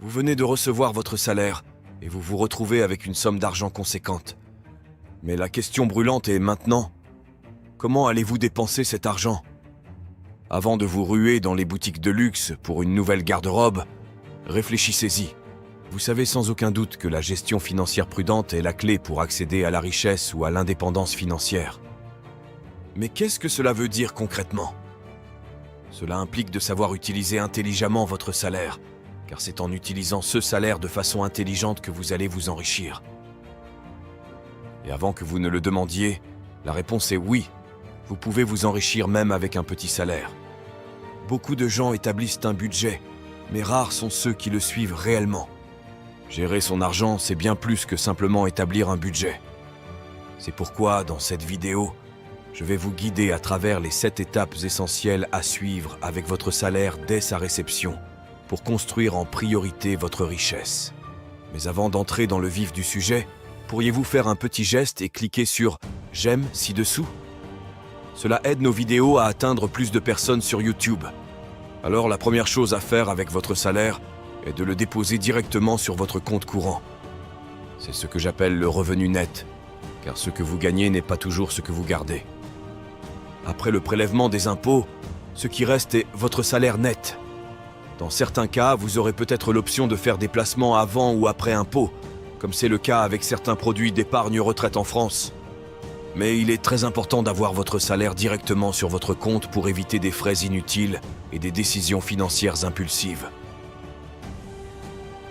Vous venez de recevoir votre salaire et vous vous retrouvez avec une somme d'argent conséquente. Mais la question brûlante est maintenant, comment allez-vous dépenser cet argent? Avant de vous ruer dans les boutiques de luxe pour une nouvelle garde-robe, réfléchissez-y. Vous savez sans aucun doute que la gestion financière prudente est la clé pour accéder à la richesse ou à l'indépendance financière. Mais qu'est-ce que cela veut dire concrètement? Cela implique de savoir utiliser intelligemment votre salaire, car c'est en utilisant ce salaire de façon intelligente que vous allez vous enrichir. Et avant que vous ne le demandiez, la réponse est oui, vous pouvez vous enrichir même avec un petit salaire. Beaucoup de gens établissent un budget, mais rares sont ceux qui le suivent réellement. Gérer son argent, c'est bien plus que simplement établir un budget. C'est pourquoi, dans cette vidéo, je vais vous guider à travers les 7 étapes essentielles à suivre avec votre salaire dès sa réception, pour construire en priorité votre richesse. Mais avant d'entrer dans le vif du sujet, pourriez-vous faire un petit geste et cliquer sur « J'aime » ci-dessous? Cela aide nos vidéos à atteindre plus de personnes sur YouTube. Alors la première chose à faire avec votre salaire est de le déposer directement sur votre compte courant. C'est ce que j'appelle le revenu net, car ce que vous gagnez n'est pas toujours ce que vous gardez. Après le prélèvement des impôts, ce qui reste est votre salaire net. Dans certains cas, vous aurez peut-être l'option de faire des placements avant ou après impôt, comme c'est le cas avec certains produits d'épargne retraite en France. Mais il est très important d'avoir votre salaire directement sur votre compte pour éviter des frais inutiles et des décisions financières impulsives.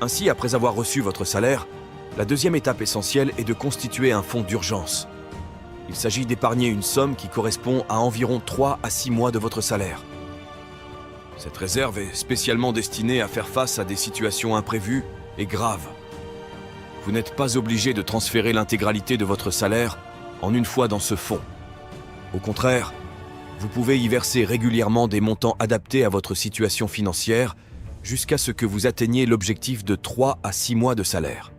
Ainsi, après avoir reçu votre salaire, la deuxième étape essentielle est de constituer un fonds d'urgence. Il s'agit d'épargner une somme qui correspond à environ 3 à 6 mois de votre salaire. Cette réserve est spécialement destinée à faire face à des situations imprévues et graves. Vous n'êtes pas obligé de transférer l'intégralité de votre salaire en une fois dans ce fonds. Au contraire, vous pouvez y verser régulièrement des montants adaptés à votre situation financière jusqu'à ce que vous atteigniez l'objectif de 3 à 6 mois de salaire.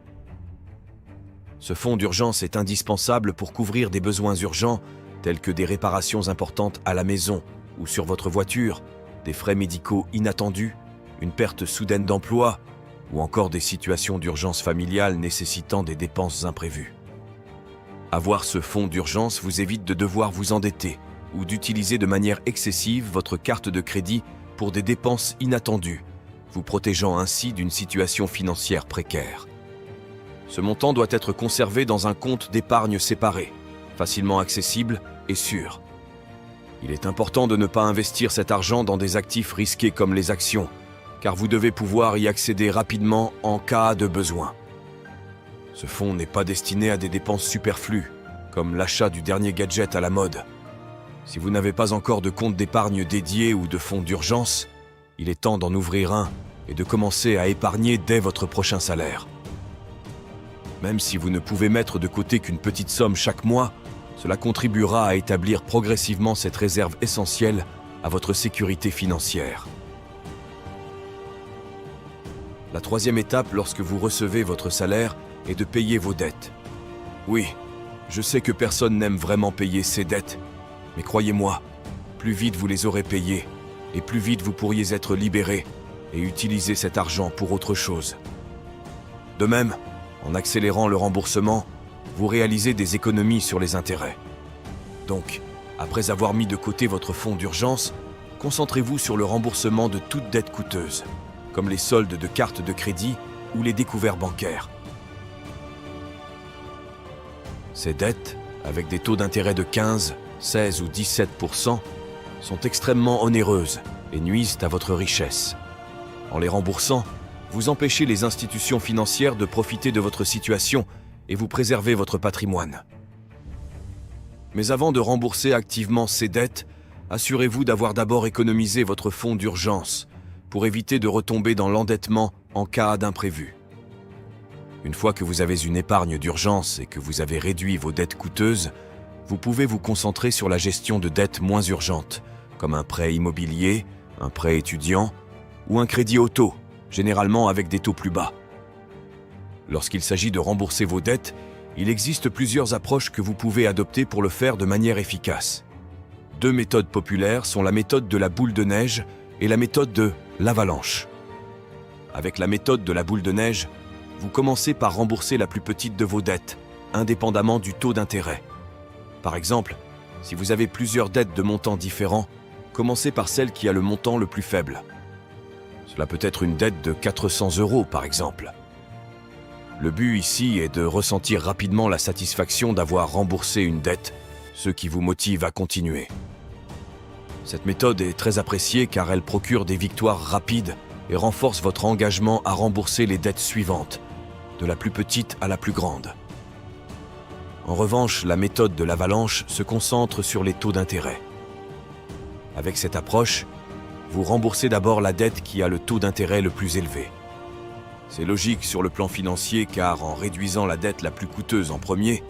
Ce fonds d'urgence est indispensable pour couvrir des besoins urgents tels que des réparations importantes à la maison ou sur votre voiture, des frais médicaux inattendus, une perte soudaine d'emploi ou encore des situations d'urgence familiale nécessitant des dépenses imprévues. Avoir ce fonds d'urgence vous évite de devoir vous endetter ou d'utiliser de manière excessive votre carte de crédit pour des dépenses inattendues, vous protégeant ainsi d'une situation financière précaire. Ce montant doit être conservé dans un compte d'épargne séparé, facilement accessible et sûr. Il est important de ne pas investir cet argent dans des actifs risqués comme les actions, car vous devez pouvoir y accéder rapidement en cas de besoin. Ce fonds n'est pas destiné à des dépenses superflues, comme l'achat du dernier gadget à la mode. Si vous n'avez pas encore de compte d'épargne dédié ou de fonds d'urgence, il est temps d'en ouvrir un et de commencer à épargner dès votre prochain salaire. Même si vous ne pouvez mettre de côté qu'une petite somme chaque mois, cela contribuera à établir progressivement cette réserve essentielle à votre sécurité financière. La troisième étape lorsque vous recevez votre salaire est de payer vos dettes. Oui, je sais que personne n'aime vraiment payer ses dettes, mais croyez-moi, plus vite vous les aurez payées, et plus vite vous pourriez être libéré et utiliser cet argent pour autre chose. De même, en accélérant le remboursement, vous réalisez des économies sur les intérêts. Donc, après avoir mis de côté votre fonds d'urgence, concentrez-vous sur le remboursement de toute dette coûteuse, comme les soldes de cartes de crédit ou les découverts bancaires. Ces dettes, avec des taux d'intérêt de 15, 16 ou 17%, sont extrêmement onéreuses et nuisent à votre richesse. En les remboursant, vous empêchez les institutions financières de profiter de votre situation et vous préservez votre patrimoine. Mais avant de rembourser activement ces dettes, assurez-vous d'avoir d'abord économisé votre fonds d'urgence pour éviter de retomber dans l'endettement en cas d'imprévu. Une fois que vous avez une épargne d'urgence et que vous avez réduit vos dettes coûteuses, vous pouvez vous concentrer sur la gestion de dettes moins urgentes, comme un prêt immobilier, un prêt étudiant ou un crédit auto, généralement avec des taux plus bas. Lorsqu'il s'agit de rembourser vos dettes, il existe plusieurs approches que vous pouvez adopter pour le faire de manière efficace. 2 méthodes populaires sont la méthode de la boule de neige et la méthode de l'avalanche. Avec la méthode de la boule de neige, vous commencez par rembourser la plus petite de vos dettes, indépendamment du taux d'intérêt. Par exemple, si vous avez plusieurs dettes de montants différents, commencez par celle qui a le montant le plus faible. Cela peut être une dette de 400 € par exemple. Le but ici est de ressentir rapidement la satisfaction d'avoir remboursé une dette, ce qui vous motive à continuer. Cette méthode est très appréciée car elle procure des victoires rapides et renforce votre engagement à rembourser les dettes suivantes, de la plus petite à la plus grande. En revanche, la méthode de l'avalanche se concentre sur les taux d'intérêt. Avec cette approche, vous remboursez d'abord la dette qui a le taux d'intérêt le plus élevé. C'est logique sur le plan financier car en réduisant la dette la plus coûteuse en premier,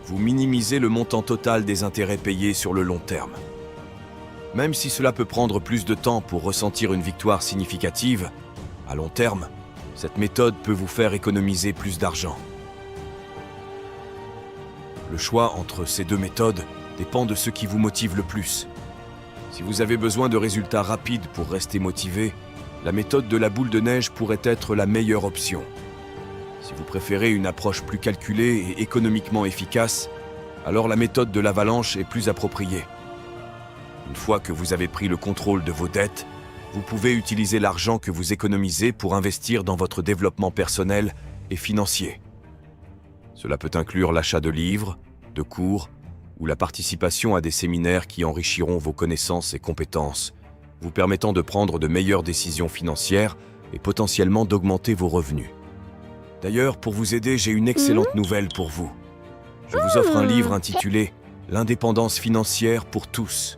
vous minimisez le montant total des intérêts payés sur le long terme. Même si cela peut prendre plus de temps pour ressentir une victoire significative, à long terme, cette méthode peut vous faire économiser plus d'argent. Le choix entre ces deux méthodes dépend de ce qui vous motive le plus. Si vous avez besoin de résultats rapides pour rester motivé, la méthode de la boule de neige pourrait être la meilleure option. Si vous préférez une approche plus calculée et économiquement efficace, alors la méthode de l'avalanche est plus appropriée. Une fois que vous avez pris le contrôle de vos dettes, vous pouvez utiliser l'argent que vous économisez pour investir dans votre développement personnel et financier. Cela peut inclure l'achat de livres, de cours ou la participation à des séminaires qui enrichiront vos connaissances et compétences, vous permettant de prendre de meilleures décisions financières et potentiellement d'augmenter vos revenus. D'ailleurs, pour vous aider, j'ai une excellente nouvelle pour vous. Je vous offre un livre intitulé « L'indépendance financière pour tous ».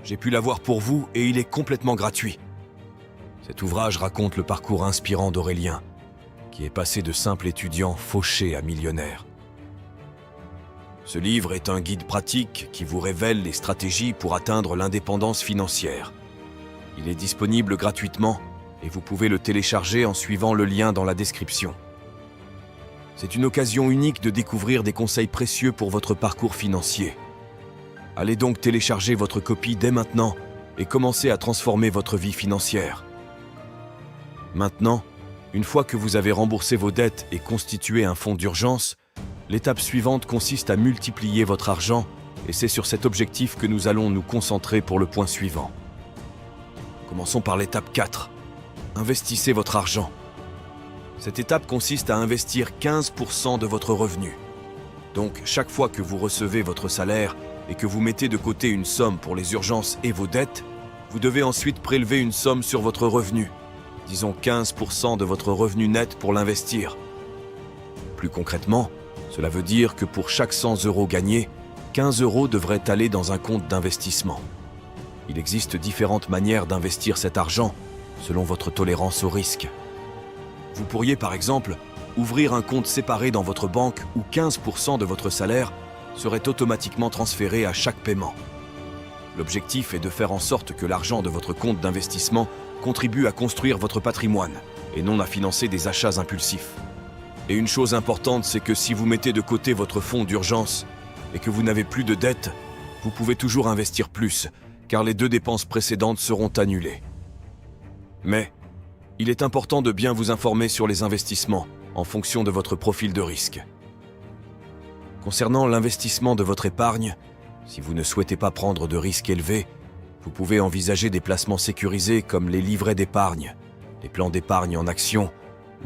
J'ai pu l'avoir pour vous et il est complètement gratuit. Cet ouvrage raconte le parcours inspirant d'Aurélien, qui est passé de simple étudiant fauché à millionnaire. Ce livre est un guide pratique qui vous révèle les stratégies pour atteindre l'indépendance financière. Il est disponible gratuitement et vous pouvez le télécharger en suivant le lien dans la description. C'est une occasion unique de découvrir des conseils précieux pour votre parcours financier. Allez donc télécharger votre copie dès maintenant et commencez à transformer votre vie financière. Maintenant, une fois que vous avez remboursé vos dettes et constitué un fonds d'urgence, l'étape suivante consiste à multiplier votre argent et c'est sur cet objectif que nous allons nous concentrer pour le point suivant. Commençons par l'étape 4. Investissez votre argent. Cette étape consiste à investir 15% de votre revenu. Donc, chaque fois que vous recevez votre salaire et que vous mettez de côté une somme pour les urgences et vos dettes, vous devez ensuite prélever une somme sur votre revenu, disons 15% de votre revenu net pour l'investir. Plus concrètement, cela veut dire que pour chaque 100 € gagnés, 15 € devraient aller dans un compte d'investissement. Il existe différentes manières d'investir cet argent, selon votre tolérance au risque. Vous pourriez par exemple ouvrir un compte séparé dans votre banque où 15% de votre salaire serait automatiquement transféré à chaque paiement. L'objectif est de faire en sorte que l'argent de votre compte d'investissement contribue à construire votre patrimoine et non à financer des achats impulsifs. Et une chose importante, c'est que si vous mettez de côté votre fonds d'urgence et que vous n'avez plus de dettes, vous pouvez toujours investir plus, car les 2 dépenses précédentes seront annulées. Mais il est important de bien vous informer sur les investissements en fonction de votre profil de risque. Concernant l'investissement de votre épargne, si vous ne souhaitez pas prendre de risques élevés, vous pouvez envisager des placements sécurisés comme les livrets d'épargne, les plans d'épargne en actions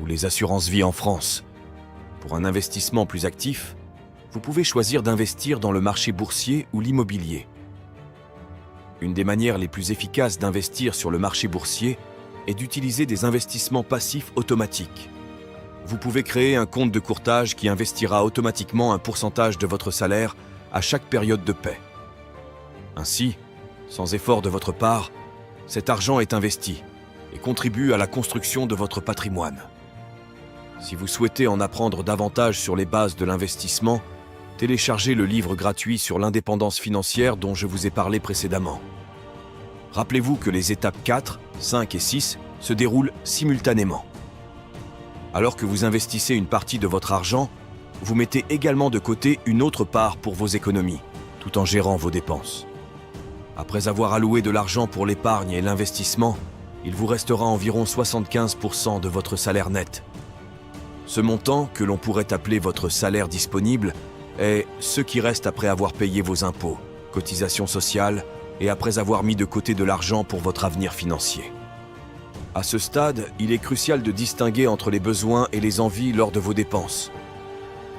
ou les assurances-vie en France. Pour un investissement plus actif, vous pouvez choisir d'investir dans le marché boursier ou l'immobilier. Une des manières les plus efficaces d'investir sur le marché boursier est d'utiliser des investissements passifs automatiques. Vous pouvez créer un compte de courtage qui investira automatiquement un pourcentage de votre salaire à chaque période de paie. Ainsi, sans effort de votre part, cet argent est investi et contribue à la construction de votre patrimoine. Si vous souhaitez en apprendre davantage sur les bases de l'investissement, téléchargez le livre gratuit sur l'indépendance financière dont je vous ai parlé précédemment. Rappelez-vous que les étapes 4, 5 et 6 se déroulent simultanément. Alors que vous investissez une partie de votre argent, vous mettez également de côté une autre part pour vos économies, tout en gérant vos dépenses. Après avoir alloué de l'argent pour l'épargne et l'investissement, il vous restera environ 75% de votre salaire net. Ce montant, que l'on pourrait appeler votre salaire disponible, est ce qui reste après avoir payé vos impôts, cotisations sociales et après avoir mis de côté de l'argent pour votre avenir financier. À ce stade, il est crucial de distinguer entre les besoins et les envies lors de vos dépenses.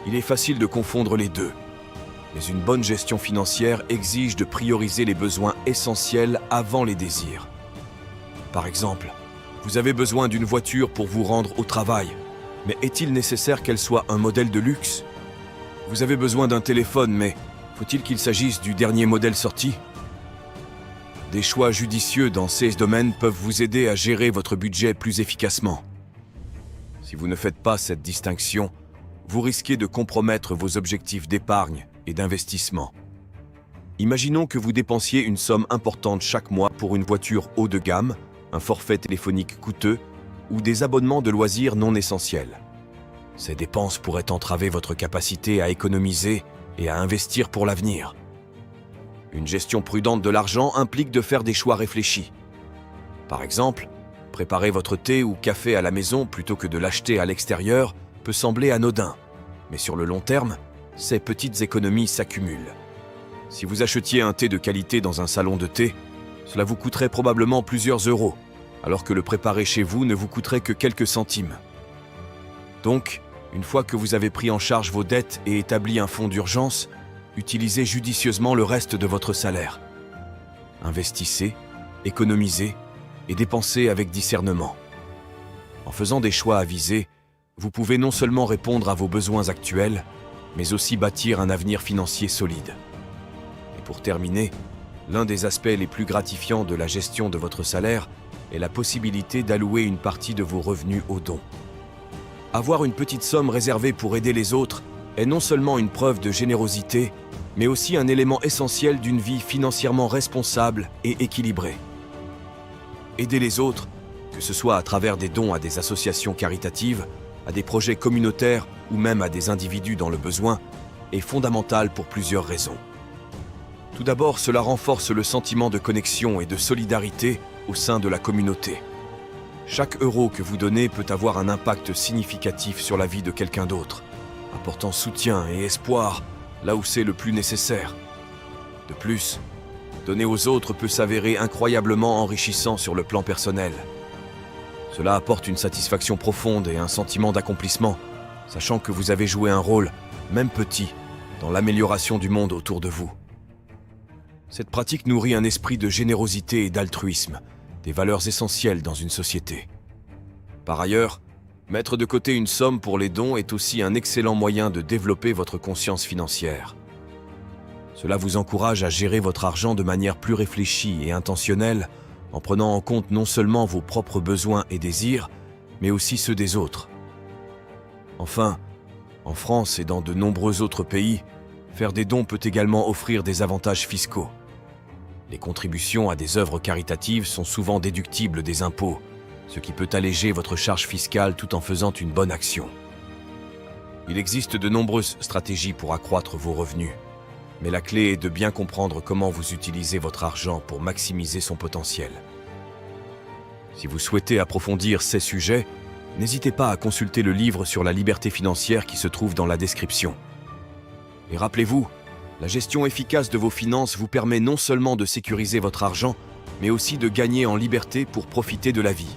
Il est facile de confondre les deux, mais une bonne gestion financière exige de prioriser les besoins essentiels avant les désirs. Par exemple, vous avez besoin d'une voiture pour vous rendre au travail, mais est-il nécessaire qu'elle soit un modèle de luxe ? Vous avez besoin d'un téléphone, mais faut-il qu'il s'agisse du dernier modèle sorti ? Des choix judicieux dans ces domaines peuvent vous aider à gérer votre budget plus efficacement. Si vous ne faites pas cette distinction, vous risquez de compromettre vos objectifs d'épargne et d'investissement. Imaginons que vous dépensiez une somme importante chaque mois pour une voiture haut de gamme, un forfait téléphonique coûteux ou des abonnements de loisirs non essentiels. Ces dépenses pourraient entraver votre capacité à économiser et à investir pour l'avenir. Une gestion prudente de l'argent implique de faire des choix réfléchis. Par exemple, préparer votre thé ou café à la maison plutôt que de l'acheter à l'extérieur peut sembler anodin, mais sur le long terme, ces petites économies s'accumulent. Si vous achetiez un thé de qualité dans un salon de thé, cela vous coûterait probablement plusieurs euros, alors que le préparer chez vous ne vous coûterait que quelques centimes. Donc, une fois que vous avez pris en charge vos dettes et établi un fonds d'urgence, utilisez judicieusement le reste de votre salaire. Investissez, économisez et dépensez avec discernement. En faisant des choix avisés, vous pouvez non seulement répondre à vos besoins actuels, mais aussi bâtir un avenir financier solide. Et pour terminer, l'un des aspects les plus gratifiants de la gestion de votre salaire est la possibilité d'allouer une partie de vos revenus aux dons. Avoir une petite somme réservée pour aider les autres est non seulement une preuve de générosité, mais aussi un élément essentiel d'une vie financièrement responsable et équilibrée. Aider les autres, que ce soit à travers des dons à des associations caritatives, à des projets communautaires ou même à des individus dans le besoin, est fondamental pour plusieurs raisons. Tout d'abord, cela renforce le sentiment de connexion et de solidarité au sein de la communauté. Chaque euro que vous donnez peut avoir un impact significatif sur la vie de quelqu'un d'autre, apportant soutien et espoir là où c'est le plus nécessaire. De plus, donner aux autres peut s'avérer incroyablement enrichissant sur le plan personnel. Cela apporte une satisfaction profonde et un sentiment d'accomplissement, sachant que vous avez joué un rôle, même petit, dans l'amélioration du monde autour de vous. Cette pratique nourrit un esprit de générosité et d'altruisme, des valeurs essentielles dans une société. Par ailleurs, mettre de côté une somme pour les dons est aussi un excellent moyen de développer votre conscience financière. Cela vous encourage à gérer votre argent de manière plus réfléchie et intentionnelle, en prenant en compte non seulement vos propres besoins et désirs, mais aussi ceux des autres. Enfin, en France et dans de nombreux autres pays, faire des dons peut également offrir des avantages fiscaux. Les contributions à des œuvres caritatives sont souvent déductibles des impôts, ce qui peut alléger votre charge fiscale tout en faisant une bonne action. Il existe de nombreuses stratégies pour accroître vos revenus, mais la clé est de bien comprendre comment vous utilisez votre argent pour maximiser son potentiel. Si vous souhaitez approfondir ces sujets, n'hésitez pas à consulter le livre sur la liberté financière qui se trouve dans la description. Et rappelez-vous, la gestion efficace de vos finances vous permet non seulement de sécuriser votre argent, mais aussi de gagner en liberté pour profiter de la vie.